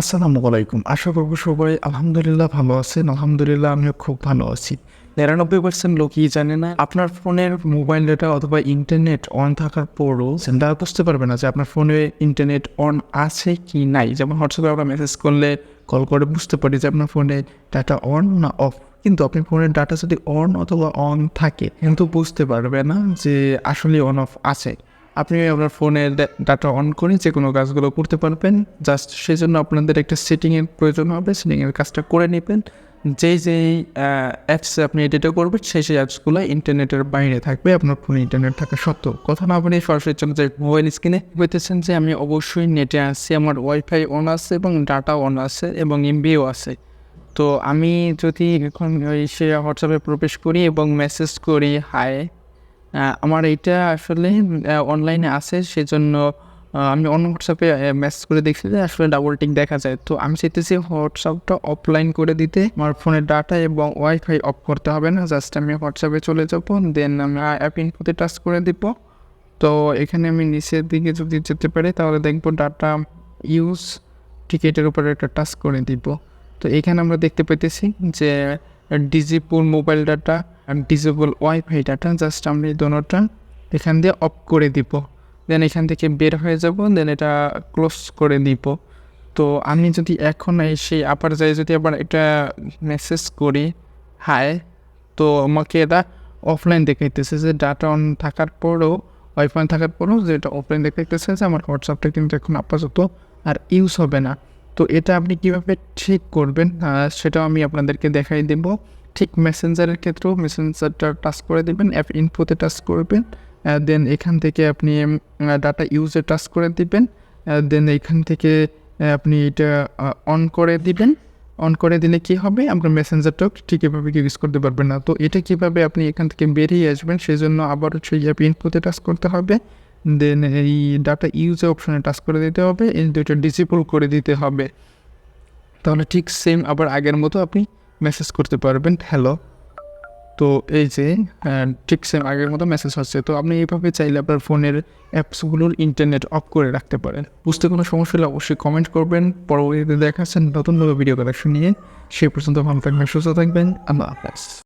আসসালামু আলাইকুম। আশা করব সবাই আলহামদুলিল্লাহ ভালো আছেন। আলহামদুলিল্লাহ আমিও খুব ভালো আছি। ৯৯% লোকই জানে না আপনার ফোনের মোবাইল ডেটা অথবা ইন্টারনেট অন থাকার পরও তারা বুঝতে পারবে না যে আপনার ফোনে ইন্টারনেট অন আছে কি নাই। যেমন হোয়াটসঅ্যাপে আমরা মেসেজ করলে, কল করে বুঝতে পারি যে আপনার ফোনে ডাটা অন না অফ। কিন্তু আপনি ফোনের ডাটা যদি অন অথবা অন থাকে কিন্তু বুঝতে পারবে না যে আসলেই অন অফ আছে। আপনি আপনার ফোনের ডাটা অন করে যে কোনো কাজগুলো করতে পারবেন। জাস্ট সেজন্য আপনাদের একটা সেটিংয়ের প্রয়োজন হবে। সেটিংয়ের কাজটা করে নিবেন। যেই অ্যাপসে আপনি এডিটও করবেন সেই অ্যাপসগুলো ইন্টারনেটের বাইরে থাকবে আপনার ফোনে ইন্টারনেট থাকা সত্ত্বেও। কথা না বলে সরাসরি চলে যাই মোবাইল স্ক্রিনে। বলতেছেন যে আমি অবশ্যই নেটে আছি, আমার ওয়াইফাই অন আছে এবং ডাটা অন আছে এবং এমবিও আছে। তো আমি যদি এখন সে হোয়াটসঅ্যাপে প্রবেশ করি এবং মেসেজ করি হাই, আমার এইটা আসলে অনলাইনে আছে সেজন্য আমি অন্য হোয়াটসঅ্যাপে মেসেজ করে দেখছি যে আসলে ডাবল টিক দেখা যায়। তো আমি চাইতেছি হোয়াটসঅ্যাপটা অফলাইন করে দিতে। আমার ফোনের ডাটা এবং ওয়াইফাই অফ করতে হবে না। জাস্ট আমি হোয়াটসঅ্যাপে চলে যাব, দেন আমি অ্যাপ ইনফোতে টাচ করে দিব। তো এখানে আমি নিচের দিকে যদি যেতে পারি তাহলে দেখব ডাটা ইউজ, ঠিক এটার উপরে একটা টাচ করে দিব। তো এখানে আমরা দেখতে পেতেছি যে ডিজিপুল মোবাইল ডাটা আর ডিজেবল ওয়াইফাই ডাটা, জাস্ট আমরা এই দোনোটা এখান দিয়ে অফ করে দিব। দেন এখান থেকে বের হয়ে যাব, দেন এটা ক্লোজ করে দিব। তো আমি যদি এখন এসে আবার যাই, যদি আবার এটা মেসেজ করি হাই, তো আমাকে এটা অফলাইন দেখাইতেছে যে ডাটা অন থাকার পরেও, ওয়াইফাই থাকার পরেও যে এটা অফলাইন দেখাইতেছে যে আমার হোয়াটসঅ্যাপটা কিন্তু এখন আপাতত আর ইউজ হবে না। তো এটা আপনি কীভাবে ঠিক করবেন সেটাও আমি আপনাদেরকে দেখাই দেব। ঠিক মেসেঞ্জারের ক্ষেত্রেও মেসেঞ্জারটা টাচ করে দেবেন, অ্যাপ ইনফোতে টাচ করবেন, দেন এখান থেকে আপনি ডাটা ইউজে টাচ করে দিবেন, দেন এখান থেকে আপনি এটা অন করে দিবেন। অন করে দিলে কী হবে, আপনার মেসেঞ্জারটাও ঠিক এভাবে ইউজ করতে পারবেন না। তো এটা কীভাবে আপনি এখান থেকে বেরিয়ে আসবেন সেজন্য আবার সেই অ্যাপ ইনফোতে টাচ করতে হবে, দেন এই ডাটা ইউজে অপশানে টাচ করে দিতে হবে, এই দুইটা ডিসেবল করে দিতে হবে। তাহলে ঠিক সেম আবার আগের মতো আপনি মেসেজ করতে পারবেন হ্যালো। তো এই যে ঠিক সেম আগের মতো মেসেজ হচ্ছে। তো আপনি এইভাবে চাইলে আপনার ফোনের অ্যাপসগুলোর ইন্টারনেট অফ করে রাখতে পারেন। বুঝতে কোনো সমস্যা হলে অবশ্যই কমেন্ট করবেন। পরবর্তীতে দেখাচ্ছেন নতুন ভিডিও কালেকশন নিয়ে। সেই পর্যন্ত ভালো থাকবেন, সুস্থ থাকবেন। আল্লাহ হাফেজ।